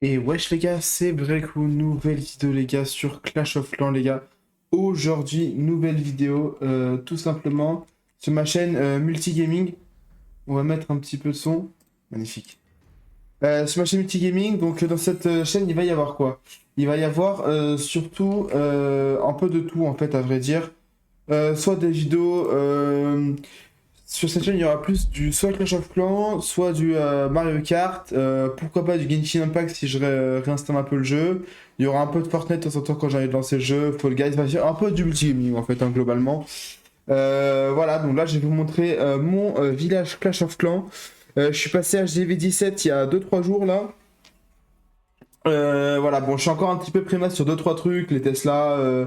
Et wesh les gars, c'est Breakou, nouvelle vidéo les gars sur Clash of Clans les gars. Aujourd'hui, nouvelle vidéo, tout simplement sur ma chaîne Multigaming. On va mettre un petit peu de son. Magnifique. Sur ma chaîne Multigaming, donc dans cette chaîne, il va y avoir quoi? Il va y avoir surtout un peu de tout en fait à vrai dire. Soit des vidéos sur cette chaîne, il y aura plus du soit Clash of Clans, soit du Mario Kart, pourquoi pas du Genshin Impact si je réinstalle un peu le jeu. Il y aura un peu de Fortnite de temps en temps quand j'ai envie de lancer le jeu, Fall Guys, enfin, un peu du multigaming en fait, hein, globalement. Voilà, donc là je vais vous montrer mon village Clash of Clans. Je suis passé à HDV 17 il y a 2-3 jours là. Voilà, bon, je suis encore un petit peu préma sur 2-3 trucs, les Tesla.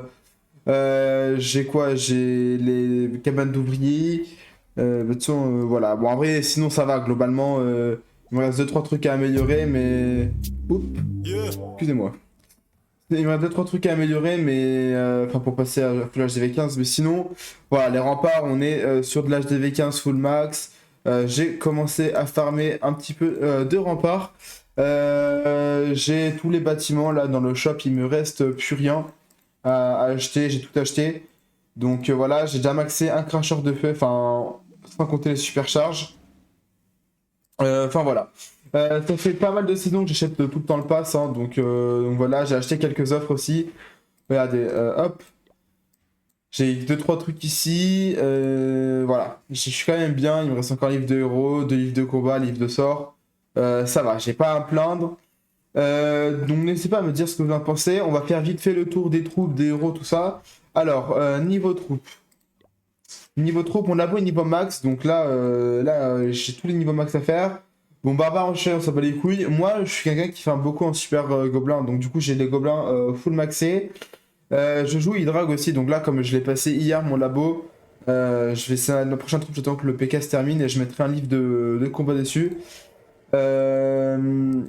J'ai quoi? J'ai les cabanes d'ouvriers. De toute façon, voilà. Bon, en vrai, sinon ça va. Globalement, il me reste 2-3 trucs à améliorer, mais. Oups, excusez-moi. Il me reste 2-3 trucs à améliorer, mais. Enfin, pour passer à Full HDV 15. Mais sinon, voilà, les remparts, on est sur de l'HDV 15 full max. J'ai commencé à farmer un petit peu de remparts. J'ai tous les bâtiments là dans le shop, il me reste plus rien à acheter, j'ai tout acheté. Donc voilà, j'ai déjà maxé un cracheur de feu, enfin, sans compter les supercharges. Enfin voilà. Ça fait pas mal de saisons que j'achète tout le temps le pass, hein, donc voilà, j'ai acheté quelques offres aussi. Regardez, hop, j'ai 2-3 trucs ici. Voilà, je suis quand même bien, il me reste encore livre de héros, 2 livres de combat, livre de sort. Ça va, j'ai pas à me plaindre. Donc n'hésitez pas à me dire ce que vous en pensez. On va faire vite fait le tour des troupes, des héros, tout ça. Alors, niveau troupes. Niveau troupe, on a beau niveau max, donc là, j'ai tous les niveaux max à faire. Bon, barbare en chien, ça bat les couilles. Moi, je suis quelqu'un qui fait beaucoup en super gobelin, donc du coup, j'ai les gobelins full maxés. Je joue Hydrag aussi, donc là, comme je l'ai passé hier, mon labo, la prochaine troupe, j'attends que le PK se termine et je mettrai un livre de combat dessus. Euh,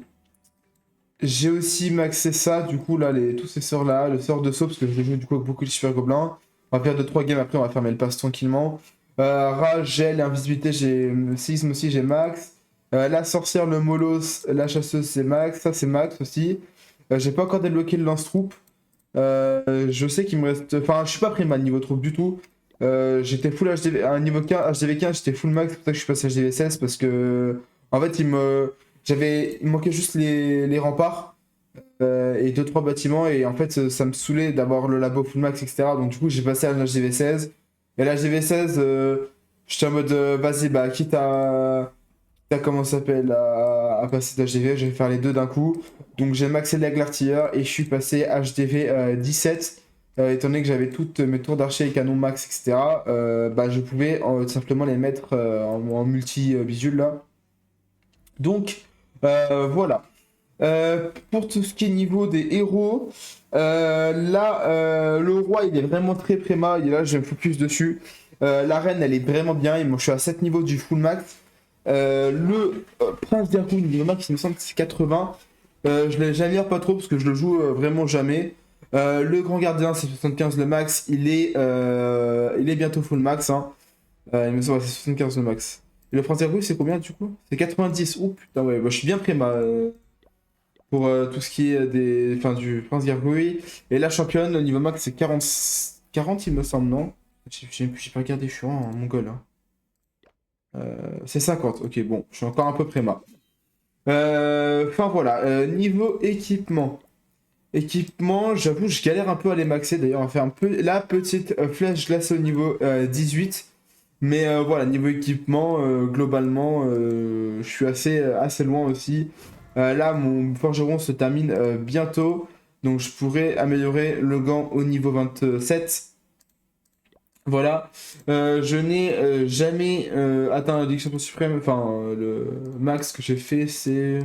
j'ai aussi maxé ça, du coup, là, tous ces sorts là, le sort de saut, parce que je joue du coup avec beaucoup de super gobelins. On va faire 2-3 games après, on va fermer le pass tranquillement. Rage, gel, invisibilité, j'ai séisme aussi, j'ai max. La sorcière, le molos, la chasseuse, c'est max. Ça, c'est max aussi. J'ai pas encore débloqué le lance-troupe. Je sais qu'il me reste. Enfin, je suis pas pris mal niveau troupe du tout. J'étais full HDV, à un niveau 15, HDV 15, j'étais full max, c'est pour ça que je suis passé HDV 16 parce que. En fait, il me manquait juste les remparts et 2-3 bâtiments et en fait ça me saoulait d'avoir le labo full max etc. Donc du coup j'ai passé à l'HDV 16 et l'HDV 16 j'étais en mode vas-y bah quitte à comment ça s'appelle à passer d'HDV je vais faire les deux d'un coup. Donc j'ai maxé l'aigle artilleur et je suis passé HDV 17 étant donné que j'avais toutes mes tours d'archer et canons max etc. Bah je pouvais tout simplement les mettre en multi bidule là. Donc voilà. Pour tout ce qui est niveau des héros, là, le roi, il est vraiment très préma. Et là, je me focus dessus. La reine, elle est vraiment bien. Et moi, je suis à 7 niveaux du full max. Le prince d'Hercule, niveau max, il me semble que c'est 80. Je l'ai jamais pas trop parce que je le joue vraiment jamais. Le grand gardien, c'est 75 le max. Il est bientôt full max, hein. Il me semble que c'est 75 le max. Et le prince d'Hercule, c'est combien du coup? C'est 90. Oh putain, ouais, moi, je suis bien préma. Pour tout ce qui est enfin, du Prince Gargouille. Et la championne, au niveau max, c'est 40 il me semble, non? J'ai pas regardé, je suis en mongol, hein. C'est 50, ok, bon, je suis encore un peu préma. Enfin voilà, niveau équipement. Équipement, j'avoue, je galère un peu à les maxer. D'ailleurs, on va faire un peu la petite flèche glacée au niveau 18. Mais voilà, niveau équipement, globalement, je suis assez loin aussi. Là, mon forgeron se termine bientôt. Donc, je pourrais améliorer le gant au niveau 27. Voilà. Je n'ai jamais atteint la diction suprême. Enfin, le max que j'ai fait, c'est.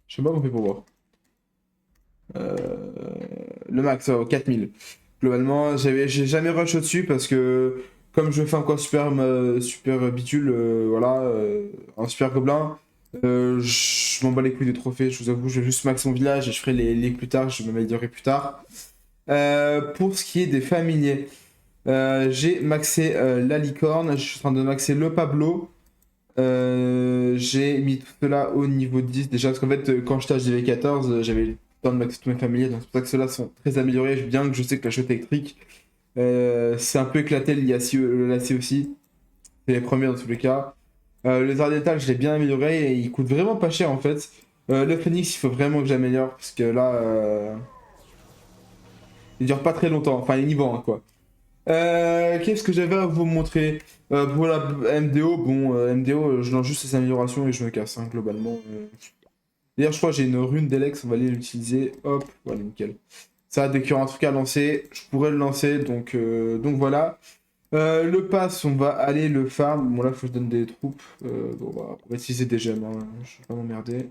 Je sais pas comment on fait pour voir. Le max, 4000. Globalement, j'ai jamais rush au-dessus parce que comme je fais encore super bidule, voilà, un super gobelin, je m'en bats les couilles des trophées, je vous avoue, je vais juste max mon village et je ferai les plus tard, je m'améliorerai plus tard. Pour ce qui est des familiers, j'ai maxé la licorne, je suis en train de maxer le Pablo. J'ai mis tout cela au niveau 10 déjà parce qu'en fait quand j'étais HDV 14 j'avais le temps de maxer tous mes familiers donc c'est pour ça que ceux-là sont très améliorés bien que je sais que la chute électrique c'est un peu éclaté le lacet aussi c'est les premiers dans tous les cas le Zardetal je l'ai bien amélioré et il coûte vraiment pas cher en fait le Phoenix il faut vraiment que j'améliore parce que là il dure pas très longtemps enfin il est niveau 1 quoi. Qu'est-ce que j'avais à vous montrer pour la MDO, bon, MDO, je lance juste les améliorations et je me casse, hein, globalement. D'ailleurs, je crois que j'ai une rune d'Elex, on va aller l'utiliser. Hop, voilà, nickel. Ça, dès qu'il y aura un truc à lancer, je pourrais le lancer, donc voilà. Le pass, on va aller le farm. Bon, là, faut que je donne des troupes. Bon, on va utiliser des gemmes, hein, je vais pas m'emmerder.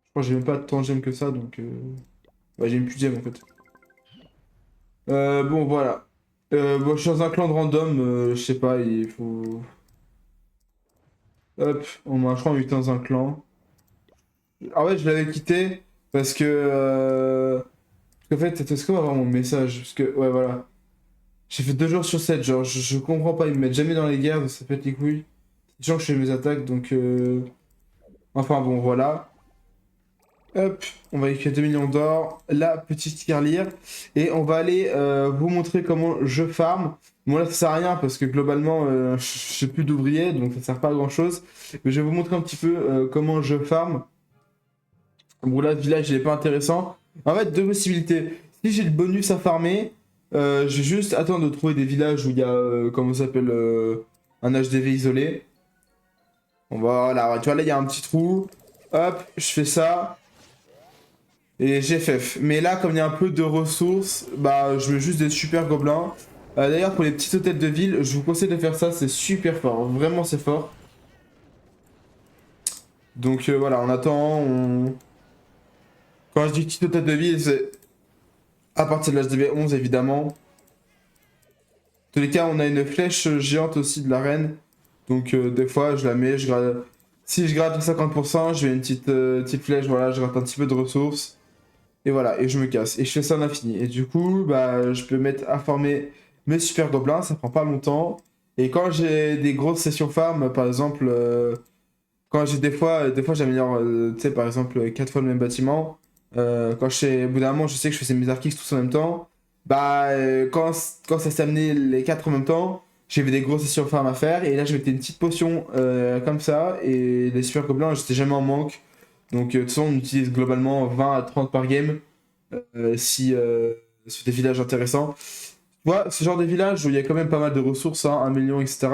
Je crois que j'ai même pas tant de gemmes que ça, donc... Ouais, j'ai même plus de gemmes, en fait. Bon, voilà. Bon, je suis dans un clan de random, je sais pas, il faut... Hop, je crois qu'on était dans un clan. Ah ouais, je l'avais quitté parce que... En fait, est-ce qu'on va avoir mon message? Parce que, ouais, voilà. J'ai fait 2 jours sur 7, genre, je comprends pas, ils me mettent jamais dans les guerres, donc ça pète les couilles. Genre que je fais mes attaques, donc... Enfin, bon, voilà. Hop, on va écrire 2 millions d'or, la petite tirelire, et on va aller vous montrer comment je farm. Bon là ça sert à rien parce que globalement j'ai plus d'ouvriers donc ça sert pas à grand chose. Mais je vais vous montrer un petit peu comment je farm. Bon là le village il est pas intéressant. En fait deux possibilités. Si j'ai le bonus à farmer, je vais juste attendre de trouver des villages où il y a comment ça s'appelle un HDV isolé. Bon voilà, tu vois là il y a un petit trou. Hop, je fais ça. Et GFF. Mais là, comme il y a un peu de ressources, bah je mets juste des super gobelins. D'ailleurs, pour les petites hôtels de ville, je vous conseille de faire ça, c'est super fort. Vraiment, c'est fort. Donc voilà, en attendant, quand je dis petit hôtel de ville, c'est à partir de l'HDV 11, évidemment. Dans tous les cas, on a une flèche géante aussi de la reine. Donc des fois, je la mets, je gratte... Si je gratte 50%, je mets une petite flèche, voilà, je gratte un petit peu de ressources. Et voilà, et je me casse. Et je fais ça à l'infini. Et du coup, bah, je peux mettre à former mes super gobelins, ça prend pas longtemps. Et quand j'ai des grosses sessions farm, par exemple, quand j'ai des fois j'améliore, tu sais, par exemple, 4 fois le même bâtiment. Quand je sais, au bout d'un moment, je sais que je faisais mes archix tous en même temps. Bah, quand ça s'est amené les 4 en même temps, j'avais des grosses sessions farm à faire. Et là, je mettais une petite potion comme ça. Et les super gobelins, j'étais jamais en manque. Donc, de toute façon, on utilise globalement 20 à 30 par game si sur des villages intéressants. Tu vois, ce genre de village où il y a quand même pas mal de ressources, hein, 1 million, etc.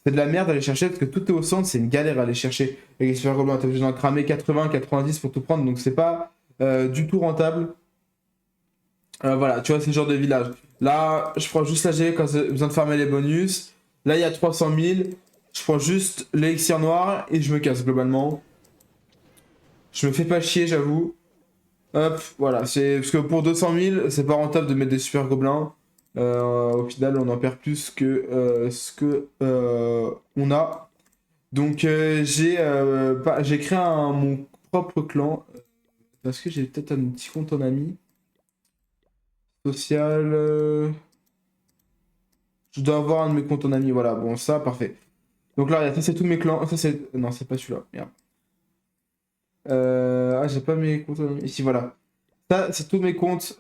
C'est de la merde à aller chercher parce que tout est au centre, c'est une galère à aller chercher. Avec les super gobelins, t'as besoin de cramer 80, 90 pour tout prendre, donc c'est pas du tout rentable. Voilà, tu vois, c'est le genre de village. Là, je prends juste la GV quand j'ai besoin de farmer les bonus. Là, il y a 300 000. Je prends juste l'élixir noir et je me casse globalement. Je me fais pas chier, j'avoue. Hop, voilà, c'est parce que pour 200 000, c'est pas rentable de mettre des super gobelins. Au final, on en perd plus que ce que on a. Donc j'ai créé mon propre clan. Parce que j'ai peut-être un petit compte en ami. Social. Je dois avoir un de mes comptes en ami. Voilà, bon, ça, parfait. Donc là, regarde, ça c'est tous mes clans. Ça c'est. Non, c'est pas celui-là. Merde. Ah, j'ai pas mes comptes en ami. Ici, voilà. Ça, c'est tous mes comptes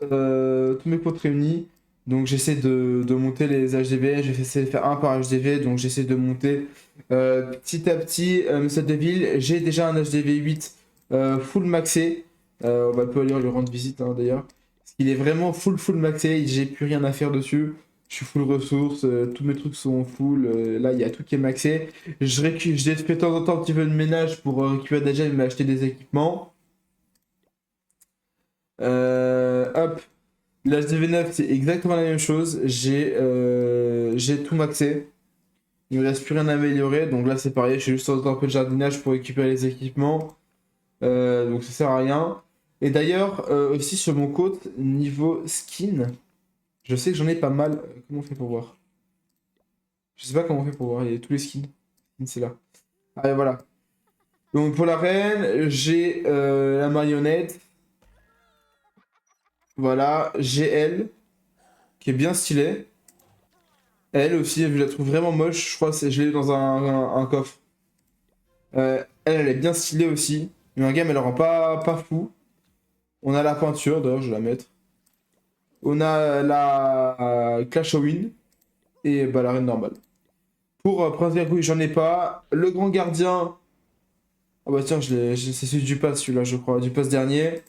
réunis. Donc j'essaie de monter les HDV, j'essaie de faire un par HDV, donc j'essaie de monter petit à petit cette de ville. J'ai déjà un HDV 8 full maxé. On va pas aller lui rendre visite hein, d'ailleurs. Parce qu'il est vraiment full maxé, j'ai plus rien à faire dessus. Je suis full ressources, tous mes trucs sont full. Là, il y a tout qui est maxé. Je fais de temps en temps un petit peu de ménage pour récupérer des gemmes et m'acheter des équipements. Hop. L'HDV9, c'est exactement la même chose. J'ai tout maxé. Il me reste plus rien à améliorer. Donc là, c'est pareil. Je suis juste un peu de jardinage pour récupérer les équipements. Donc ça sert à rien. Et d'ailleurs, aussi sur mon compte, niveau skin, je sais que j'en ai pas mal. Comment on fait pour voir? Je sais pas comment on fait pour voir. Il y a tous les skins. C'est là. Allez, voilà. Donc pour la reine, j'ai la marionnette. Voilà. J'ai elle, qui est bien stylée. Elle aussi, je la trouve vraiment moche. Je crois que je l'ai dans un coffre. Elle est bien stylée aussi. Mais en game, elle rend pas fou. On a la peinture, d'ailleurs, je vais la mettre. On a la Clash of Win et bah, la reine normale. Pour Prince Gargouille, j'en ai pas. Le grand gardien. Ah bah tiens, c'est celui du pass, celui-là, je crois, du pass dernier.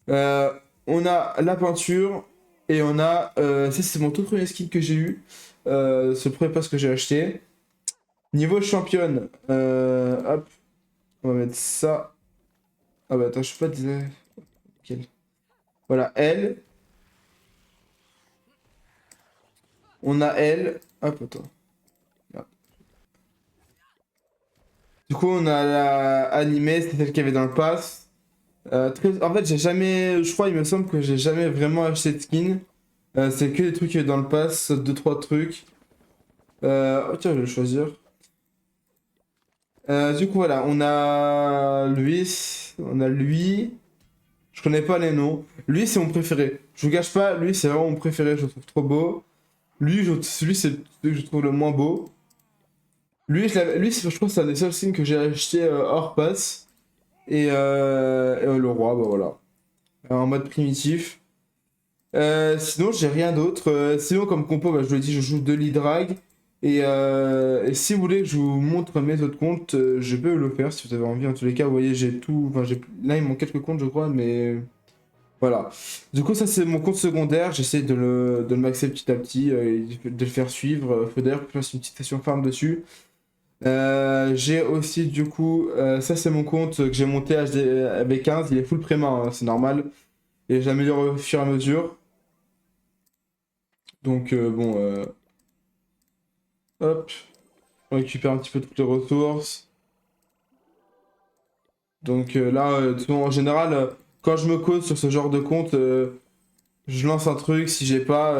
Euh, on a la peinture et on a. Ça, c'est mon tout premier skin que j'ai eu. C'est le premier pass que j'ai acheté. Niveau championne, hop, on va mettre ça. Ah bah attends, je sais pas dire. Quel. Voilà, elle. On a elle. Hop, attends. Là. Du coup, on a la animée, c'est celle qu'il y avait dans le pass. En fait, j'ai jamais. Je crois, il me semble que j'ai jamais vraiment acheté de skin. C'est que des trucs qu'il y avait dans le pass, deux trois trucs. Oh, tiens, je vais le choisir. Du coup, voilà, on a lui. On a lui. Je connais pas les noms. Lui, c'est mon préféré. Je vous gâche pas, lui, c'est vraiment mon préféré. Je le trouve trop beau. Lui, c'est celui que je trouve le moins beau. Je crois que c'est un des seuls signes que j'ai acheté hors pass. Et le roi, bah voilà. En mode primitif. Sinon, j'ai rien d'autre. Sinon, comme compo, bah, je vous l'ai dit, je joue de l'e-drag. Et si vous voulez que je vous montre mes autres comptes, je peux le faire si vous avez envie. En tous les cas, vous voyez, j'ai tout. Enfin, là, il me manque quelques comptes, je crois, mais voilà. Du coup, ça, c'est mon compte secondaire. J'essaie de le maxer petit à petit, et de le faire suivre. Faut d'ailleurs que je fasse une petite session farm dessus. J'ai aussi, du coup, ça, c'est mon compte que j'ai monté avec 15. Il est full préma, hein, c'est normal. Et j'améliore au fur et à mesure. Donc, bon, hop. On récupère un petit peu toutes les ressources. Donc là, en général, quand je me cause sur ce genre de compte, je lance un truc. Si j'ai pas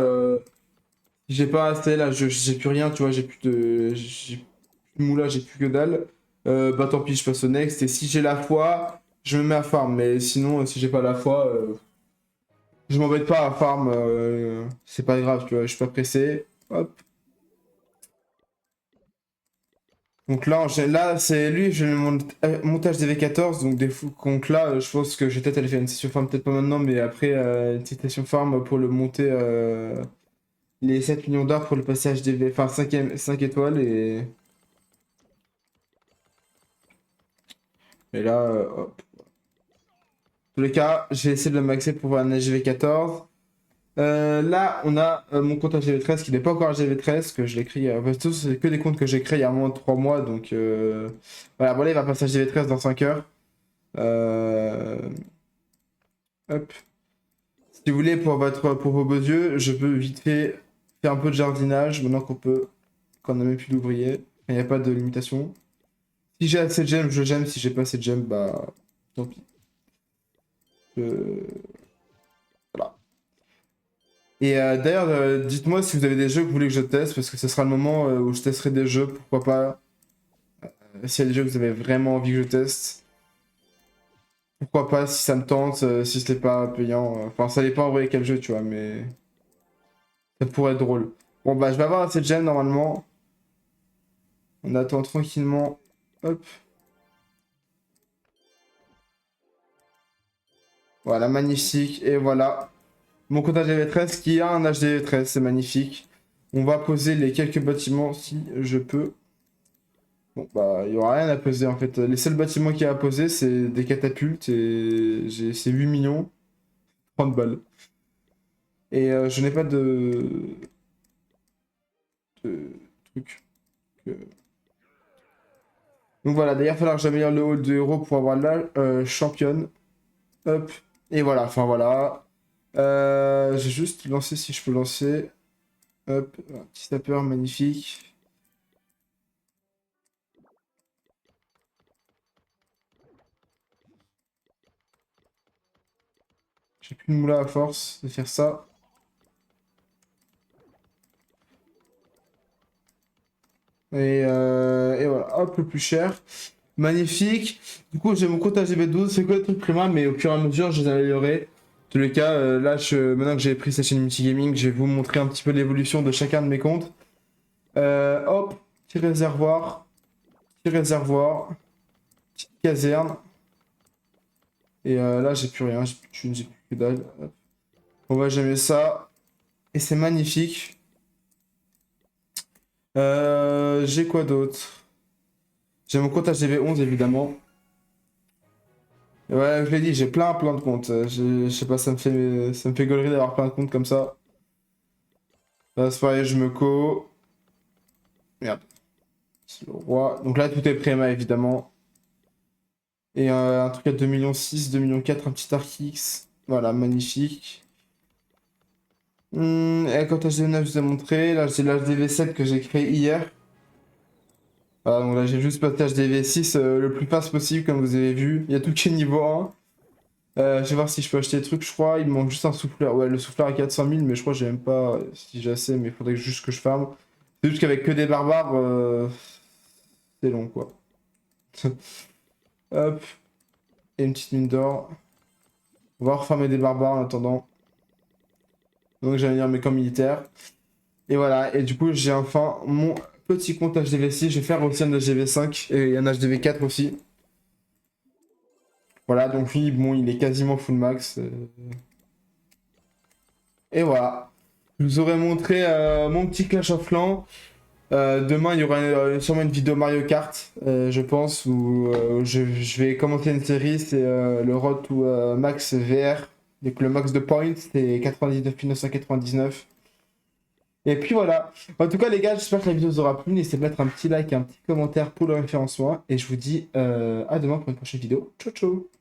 assez, là, j'ai plus rien, tu vois, j'ai plus de moulage, j'ai plus que dalle. Bah tant pis, je passe au next. Et si j'ai la foi, je me mets à farm. Mais sinon, si j'ai pas la foi, je m'embête pas à farm. C'est pas grave, tu vois, je suis pas pressé. Hop. Donc là, c'est lui, je vais montage des V14, donc là, je pense que je vais peut-être aller faire une session farm, peut-être pas maintenant, mais après, une petite session farm pour le monter, les 7 millions d'or pour le passage des V, enfin 5 étoiles, et là, hop. Dans tous les cas, j'ai essayé de le maxer pour avoir un HGV14. Là, on a mon compte HGV13 qui n'est pas encore HGV13, que je l'ai créé. Parce que c'est que des comptes que j'ai créés il y a moins de 3 mois, donc voilà, bon, là, il va passer HGV13 dans 5 heures. Euh, Hop. Si vous voulez, pour vos beaux yeux, je peux vite fait faire un peu de jardinage, maintenant qu'on a même plus d'ouvriers. Il n'y a pas de limitation. Si j'ai assez de gemmes, je gemme. Si j'ai pas assez de gemmes, bah, tant pis. Voilà. Et d'ailleurs, dites-moi si vous avez des jeux que vous voulez que je teste, parce que ce sera le moment où je testerai des jeux, pourquoi pas. S'il y a des jeux que vous avez vraiment envie que je teste, pourquoi pas, si ça me tente, si ce n'est pas payant. Enfin, ça dépend envoyer quel jeu, tu vois, mais ça pourrait être drôle. Bon, bah, je vais avoir assez de gemmes normalement. On attend tranquillement. Hop. Voilà, magnifique. Et voilà. Mon compte HDV13 qui a un HDV13, c'est magnifique. On va poser les quelques bâtiments si je peux. Bon, bah, il n'y aura rien à poser en fait. Les seuls bâtiments qu'il y a à poser, c'est des catapultes et c'est 8 millions. 30 balles. Et je n'ai pas de truc. Donc voilà, d'ailleurs, il va falloir que j'améliore le hall de héros pour avoir la championne. Hop. Et voilà, enfin voilà. J'ai juste lancé si je peux lancer. Hop, un petit sapeur magnifique. J'ai plus de moulin à force de faire ça. Et voilà, hop, le plus cher. Magnifique. Du coup, j'ai mon compte HGV12. C'est quoi le truc primaire, mais au fur et à mesure, je les améliorerai. En tous les cas, là, maintenant que j'ai pris cette chaîne multigaming, je vais vous montrer un petit peu l'évolution de chacun de mes comptes. Hop, petit réservoir, petite caserne. Et là, j'ai plus rien, j'ai plus de thunes, j'ai plus que dalle. Hop. On va jamais ça. Et c'est magnifique. J'ai quoi d'autre? J'ai mon compte HDV11 évidemment. Ouais, je l'ai dit, j'ai plein de comptes. Je sais pas, ça me fait gaulerie d'avoir plein de comptes comme ça. Là, c'est pareil, je me co. Merde, c'est le roi. Donc là, tout est préma évidemment. Et un truc à 2,6 millions, 2,4 millions, un petit Arc X. Voilà, magnifique. Et quand HDV9, je vous ai montré. Là, j'ai l'HDV7 que j'ai créé hier. Voilà, donc là, j'ai juste passé HDV6 le plus fast possible, comme vous avez vu. Il y a tout qui est niveau 1. Je vais voir si je peux acheter des trucs, je crois. Il me manque juste un souffleur. Ouais, le souffleur à 400 000, mais je crois que j'ai même pas si j'ai assez, mais il faudrait juste que je farme. C'est juste qu'avec que des barbares, c'est long, quoi. Hop, et une petite mine d'or. On va refarmer des barbares en attendant. Donc j'allais venir mes camps militaires. Et voilà, et du coup j'ai enfin mon petit compte HDV6. Je vais faire aussi un HDV5 et un HDV4 aussi. Voilà, donc lui, bon, il est quasiment full max. Et voilà. Je vous aurais montré mon petit Clash of Clans. Demain, il y aura sûrement une vidéo Mario Kart, je pense, où je vais commenter une série. C'est le Road to Max VR. Donc le max de points, c'est 99 999. Et puis voilà. En tout cas, les gars, j'espère que la vidéo vous aura plu. N'hésitez pas à mettre un petit like et un petit commentaire pour le référencement. Et je vous dis à demain pour une prochaine vidéo. Ciao, ciao!